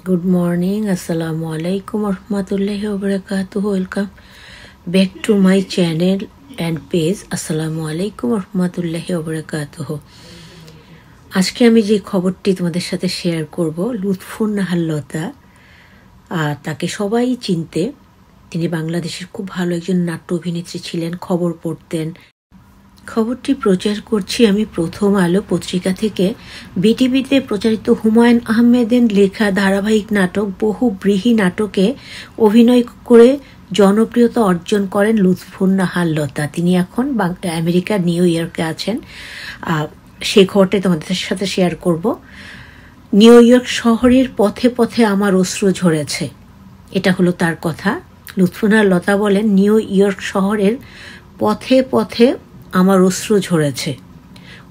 Good morning, Assalamu alaikum warahmatullahi wabarakatuh. Welcome back to my channel and page. Assalamu alaikum warahmatullahi wabarakatuh. আজকে আমি যে খবরটি তোমাদের সাথে শেয়ার করব, লুৎফুন নাহার লতা, তাকে সবাই চিনতে। তিনি বাংলাদেশের খুব ভালো একজন নাট্য অভিনেত্রী ছিলেন, খবর পড়তেন। খবরটি প্রচার করছি আমি প্রথম আলো পত্রিকা থেকে। বিটিভিতে প্রচারিত হুমায়ুন আহমেদের লেখা ধারাবাহিক নাটক বহুব্রীহি নাটকে অভিনয় করে জনপ্রিয়তা অর্জন করেন লুৎফুন নাহার লতা। তিনি এখন আমেরিকার নিউ ইয়র্কে আছেন। সেই খবরটি তোমাদের সাথে শেয়ার করব। নিউ ইয়র্ক শহরের পথে পথে আমার অশ্রু ঝরেছে, এটা হলো তার কথা। লুৎফুন নাহার লতা বলেন, নিউ ইয়র্ক শহরের পথে পথে আমার অশ্রু ঝরেছে।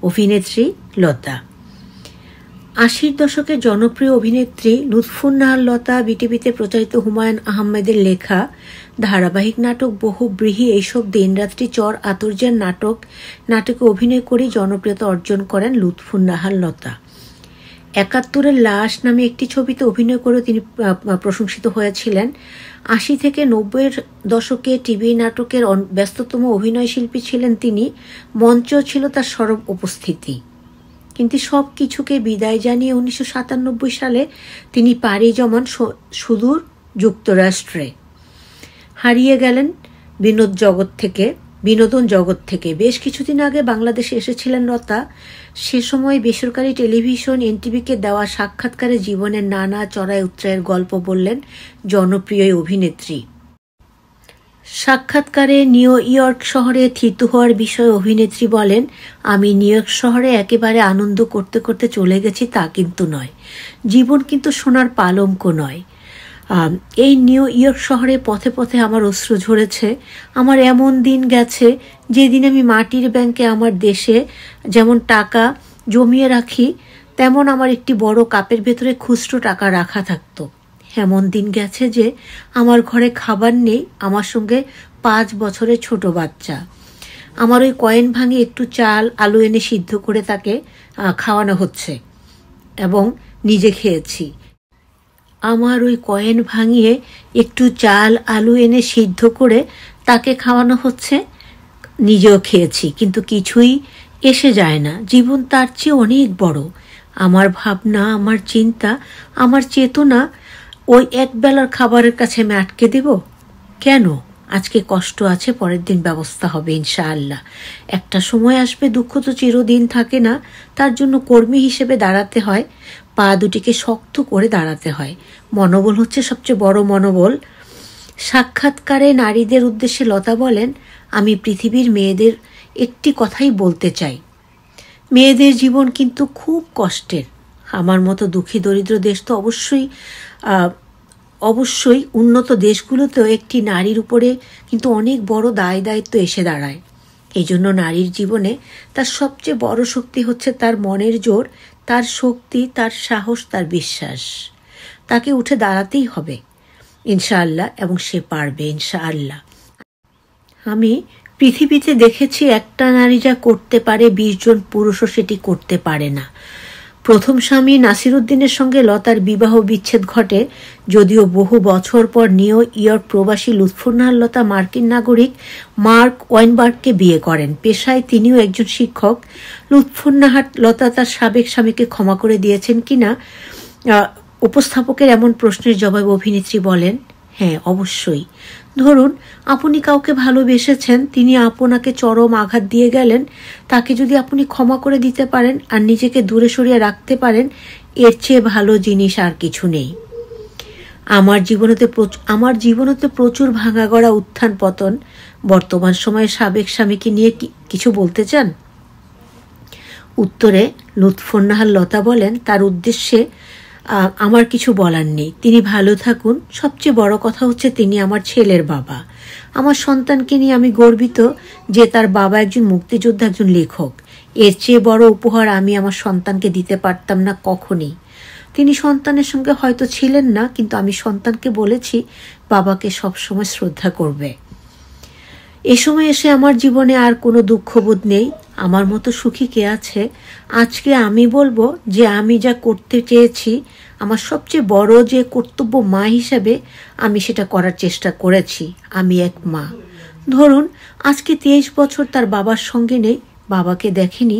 অভিনেত্রী লতা। ৮০ দশকের জনপ্রিয় অভিনেত্রী লুৎফুন নাহার লতা বিটিভিতে প্রচারিত হুমায়ুন আহমেদের লেখা ধারাবাহিক নাটক বহুব্রীহি এইসব দিনরাত্রি চর আতর্যের নাটকে অভিনয় করে জনপ্রিয়তা অর্জন করেন লুৎফুন নাহার লতা। ৭১-এর লাশ নামে একটি ছবিতে অভিনয় করে তিনি প্রশংসিত হয়েছিলেন। ৮০ থেকে ৯০-এর দশকে টিভি নাটকের ব্যস্ততম অভিনয় শিল্পী ছিলেন তিনি। মঞ্চ ছিল তার সরব উপস্থিতি। কিন্তু সব কিছুকে বিদায় জানিয়ে ১৯৯৭ সালে তিনি পাড়ি জমান সুদূর যুক্তরাষ্ট্রে। হারিয়ে গেলেন বিনোদন জগৎ থেকে। বেশ কিছুদিন আগে বাংলাদেশে এসেছিলেন লতা। সে সময় বেসরকারি টেলিভিশন এনটিভিকে দেওয়া সাক্ষাৎকারে জীবনের নানা চড়াই উতরাইয়ের গল্প বললেন জনপ্রিয় অভিনেত্রী। সাক্ষাৎকারে নিউ ইয়র্ক শহরে থিতু হওয়ার বিষয়ে অভিনেত্রী বলেন, আমি নিউ ইয়র্ক শহরে একেবারে আনন্দ করতে করতে চলে গেছি তা কিন্তু নয়। জীবন কিন্তু সোনার পালঙ্ক নয়। এই নিউ ইয়র্ক শহরে পথে পথে আমার অশ্রু ঝরেছে। আমার এমন দিন গেছে যেদিন আমি মাটির ব্যাংকে আমার দেশে যেমন টাকা জমিয়ে রাখি, তেমন আমার একটি বড় কাপের ভেতরে খুচরো টাকা রাখা থাকতো। এমন দিন গেছে যে আমার ঘরে খাবার নেই, আমার সঙ্গে ৫ বছরের ছোট বাচ্চা। আমার ওই কয়েন ভাঙে একটু চাল আলু এনে সিদ্ধ করে তাকে খাওয়ানো হচ্ছে এবং নিজে খেয়েছি। আমার ওই কয়েন ভাঙিয়ে একটু চাল আলু এনে সিদ্ধ করে তাকে খাওয়ানো হচ্ছে, নিজেও খেয়েছি, কিন্তু কিছুই এসে যায় না। জীবন তার চেয়ে অনেক বড়। আমার ভাবনা, আমার চিন্তা, আমার চেতনা ওই একবেলার খাবারের কাছে আমি আটকে দেব কেন? আজকে কষ্ট আছে, পরের দিন ব্যবস্থা হবে ইনশাআল্লাহ। একটা সময় আসবে, দুঃখ তো চিরদিন থাকে না, তার জন্য কর্মী হিসেবে দাঁড়াতে হয়, পা দুটিকে শক্ত করে দাঁড়াতে হয়। মনোবল হচ্ছে সবচেয়ে বড় মনোবল। সাক্ষাৎকারে নারীদের উদ্দেশ্যে লতা বলেন, আমি পৃথিবীর মেয়েদের একটি কথাই বলতে চাই, মেয়েদের জীবন কিন্তু খুব কষ্টের। আমার মতো দুঃখী দরিদ্র দেশ তো অবশ্যই উন্নত দেশগুলোতেও একটি নারীর উপরে কিন্তু অনেক বড় দায়িত্ব এসে দাঁড়ায়। এই জন্য নারীর জীবনে তার সবচেয়ে বড় শক্তি হচ্ছে তার মনের জোর, তার শক্তি, তার সাহস, তার বিশ্বাস। তাকে উঠে দাঁড়াতেই হবে ইনশাআল্লাহ, এবং সে পারবে ইনশাআল্লাহ। আমি পৃথিবীতে দেখেছি একটা নারী যা করতে পারে ২০ জন পুরুষও সেটি করতে পারে না। প্রথম স্বামী নাসিরউদ্দিনের সঙ্গে লতার বিবাহ বিচ্ছেদ ঘটে, যদিও বহু বছর পর নিউ ইয়র্ক প্রবাসী লুৎফুন নাহার লতা মার্কিন নাগরিক মার্ক ওয়াইনবার্গকে বিয়ে করেন। পেশায় তিনিও একজন শিক্ষক। লুৎফুন নাহার লতা তার সাবেক স্বামীকে ক্ষমা করে দিয়েছেন কিনা উপস্থাপকের এমন প্রশ্নের জবাবে অভিনেত্রী বলেন, হ্যাঁ অবশ্যই। ধরুন আপনি কাউকে ভালোবেসেছেন, তিনি আপনাকে চরম আঘাত দিয়ে গেলেন, তাকে যদি আপনি ক্ষমা করে দিতে পারেন আর নিজেকে দূরে সরিয়ে রাখতে পারেন, এর চেয়ে ভালো জিনিস আর কিছু নেই। আমার জীবনেতে প্রচুর ভাঙা গড়া উত্থান পতন। বর্তমান সময়ে সাবেক স্বামীকে নিয়ে কিছু বলতে চান? উত্তরে লুৎফুন নাহার লতা বলেন, তার উদ্দেশ্যে আমার কিছু বলার নেই। তিনি ভালো থাকুন। সবচেয়ে বড় কথা হচ্ছে তিনি আমার ছেলের বাবা। আমার সন্তানকে নিয়ে আমি গর্বিত যে তার বাবা একজন মুক্তিযোদ্ধা, একজন লেখক। এর চেয়ে বড় উপহার আমি আমার সন্তানকে দিতে পারতাম না কখনই। তিনি সন্তানের সঙ্গে হয়তো ছিলেন না, কিন্তু আমি সন্তানকে বলেছি বাবাকে সবসময় শ্রদ্ধা করবে। এ সময় এসে আমার জীবনে আর কোনো দুঃখবোধ নেই। আমার মতো সুখী কে আছে? আজকে আমি বলবো যে আমি যা করতে চেয়েছি আমার সবচেয়ে বড় যে কর্তব্য মা হিসাবে আমি সেটা করার চেষ্টা করেছি। আমি এক মা। ধরুন আজকে 23 বছর তার বাবার সঙ্গে নেই, বাবাকে দেখেনি,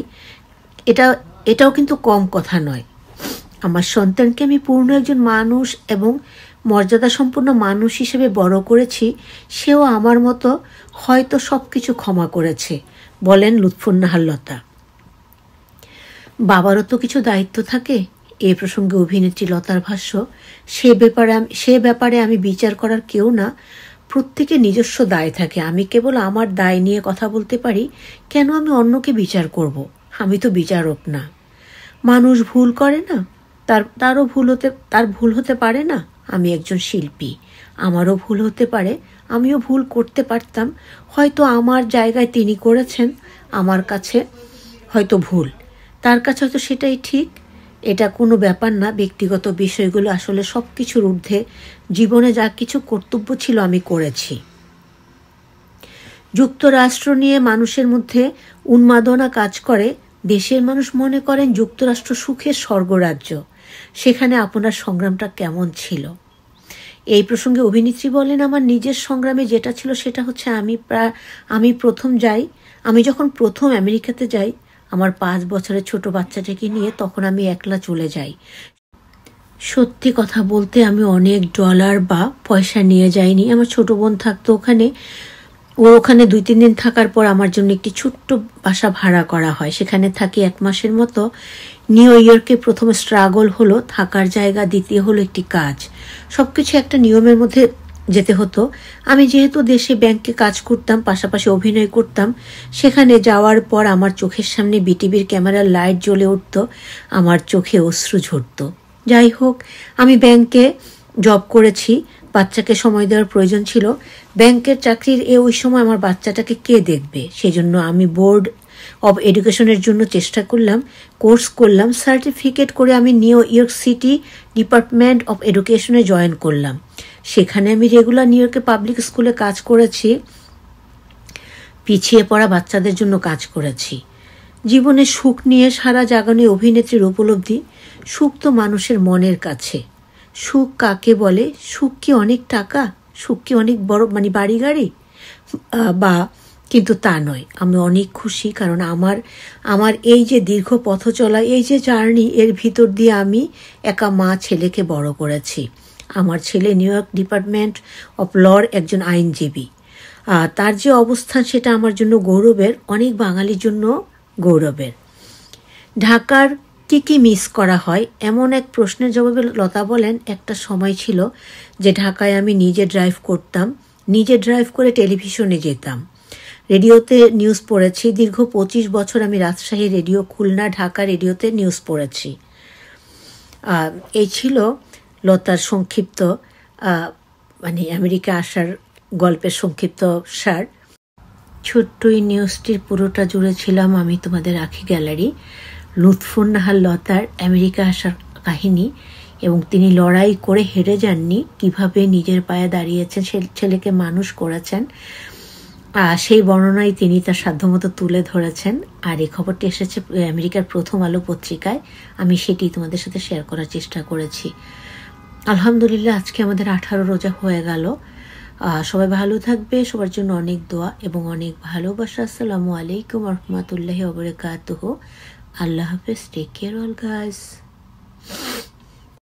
এটাও কিন্তু কম কথা নয়। আমার সন্তানকে আমি পূর্ণ একজন মানুষ এবং মর্যাদা সম্পন্ন মানুষ হিসেবে বড় করেছি। সেও আমার মতো হয়তো সব কিছু ক্ষমা করেছে, বলেন লুৎফুন্নাহার লতা। বাবারও তো কিছু দায়িত্ব থাকে। এই প্রসঙ্গে অভিনেত্রী লতার ভাষ্য, সে ব্যাপারে আমি বিচার করার কেউ না। প্রত্যেকের নিজস্ব দায় থাকে। আমি কেবল আমার দায় নিয়ে কথা বলতে পারি। কেন আমি অন্যকে বিচার করব? আমি তো বিচারক না। মানুষ ভুল করে না, তার ভুল হতে পারে না। আমি একজন শিল্পী, আমারও ভুল হতে পারে, আমিও ভুল করতে পারতাম। হয়তো আমার জায়গায় তিনি করেছেন, আমার কাছে হয়তো ভুল, তার কাছে হয়তো সেটাই ঠিক। এটা কোনো ব্যাপার না। ব্যক্তিগত বিষয়গুলো আসলে সব কিছুর ঊর্ধ্বে। জীবনে যা কিছু কর্তব্য ছিল আমি করেছি। যুক্তরাষ্ট্র নিয়ে মানুষের মধ্যে উন্মাদনা কাজ করে। দেশের মানুষ মনে করেন যুক্তরাষ্ট্র সুখের স্বর্গরাজ্য। সেখানে আপনার সংগ্রামটা কেমন ছিল? এই প্রসঙ্গে অভিনেত্রী বলেন, আমার নিজের সংগ্রামে যেটা ছিল সেটা হচ্ছে আমি যখন প্রথম আমেরিকাতে যাই আমার 5 বছরের ছোট বাচ্চাটাকে নিয়ে, তখন আমি একলা চলে যাই। সত্যি কথা বলতে আমি অনেক ডলার বা পয়সা নিয়ে যাইনি। আমার ছোট বোন থাকতো ওখানে। ওখানে 2-3 দিন থাকার পর আমার জন্য একটি ছোট্ট বাসা ভাড়া করা হয়। সেখানে থাকি 1 মাসের মতো। নিউ ইয়র্কে প্রথম স্ট্রাগল হলো থাকার জায়গা, দ্বিতীয় হলো একটি কাজ। সবকিছু একটা নিয়মের মধ্যে যেতে হতো। আমি যেহেতু দেশে ব্যাংকে কাজ করতাম, পাশাপাশি অভিনয় করতাম, সেখানে যাওয়ার পর আমার চোখের সামনে বিটিভির ক্যামেরার লাইট জ্বলে উঠত, আমার চোখে অশ্রু ঝরত। যাই হোক, আমি ব্যাংকে জব করেছি, বাচ্চাকে সময় দেওয়ার প্রয়োজন ছিল। ব্যাংকের চাকরির ওই সময় আমার বাচ্চাটাকে কে দেখবে? সেজন্য আমি বোর্ড অব এডুকেশনের জন্য চেষ্টা করলাম, কোর্স করলাম, সার্টিফিকেট করে আমি New York City department of এডুকেশনে জয়েন করলাম। সেখানে আমি রেগুলার নিউ ইয়র্কে পাবলিক স্কুলে কাজ করেছি, পিছিয়ে পড়া বাচ্চাদের জন্য কাজ করেছি। জীবনে সুখ নিয়ে সারা জাগানো অভিনেত্রীর উপলব্ধি, সুখ তো মানুষের মনের কাছে। সুখ কাকে বলে? সুখ কি অনেক টাকা? সুখ কি অনেক বড় বাড়ি গাড়ি? কিন্তু তা নয়। আমি অনেক খুশি, কারণ আমার এই যে দীর্ঘ পথ চলা, এই যে জার্নি, এর ভিতর দিয়ে আমি একা মা ছেলেকে বড় করেছি। আমার ছেলে নিউ ইয়র্ক ডিপার্টমেন্ট অফ লর একজন আইনজীবী। তার যে অবস্থান সেটা আমার জন্য গৌরবের, অনেক বাঙালির জন্য গৌরবের। ঢাকার কি মিস করা হয় এমন এক প্রশ্নের জবাবে লতা বলেন, একটা সময় ছিল যে ঢাকায় আমি নিজে ড্রাইভ করতাম, নিজে ড্রাইভ করে টেলিভিশনে যেতাম, রেডিওতে নিউজ পড়েছি। দীর্ঘ 25 বছর আমি রাজশাহী রেডিও, খুলনা, ঢাকা রেডিওতে নিউজ পড়েছি। এই ছিল লতার সংক্ষিপ্ত আমেরিকা আসার গল্পের সংক্ষিপ্ত সার। ছোট্ট এই নিউজটির পুরোটা জুড়ে ছিলাম আমি, তোমাদের আখি গ্যালারি, লুৎফুন্নাহার লতার আমেরিকা আসার কাহিনী। এবং তিনি লড়াই করে হেরে যাননি, কিভাবে নিজের পায়ে দাঁড়িয়েছেন, ছেলেকে মানুষ করেছেন, সেই বর্ণনায় তিনি তার সাধ্যমতো তুলে ধরেছেন। আর এই খবরটি এসেছে আমেরিকার প্রথম আলো পত্রিকায়। আমি সেটি তোমাদের সাথে শেয়ার করার চেষ্টা করেছি। আলহামদুলিল্লাহ, আজকে আমাদের 18 রোজা হয়ে গেল। সবাই ভালো থাকবে, সবার জন্য অনেক দোয়া এবং অনেক ভালোবাসা। আসসালামু আলাইকুম রহমতুল্লাহি ওয়া বারাকাতুহু। আল্লাহ হাফেজ। Take care all guys.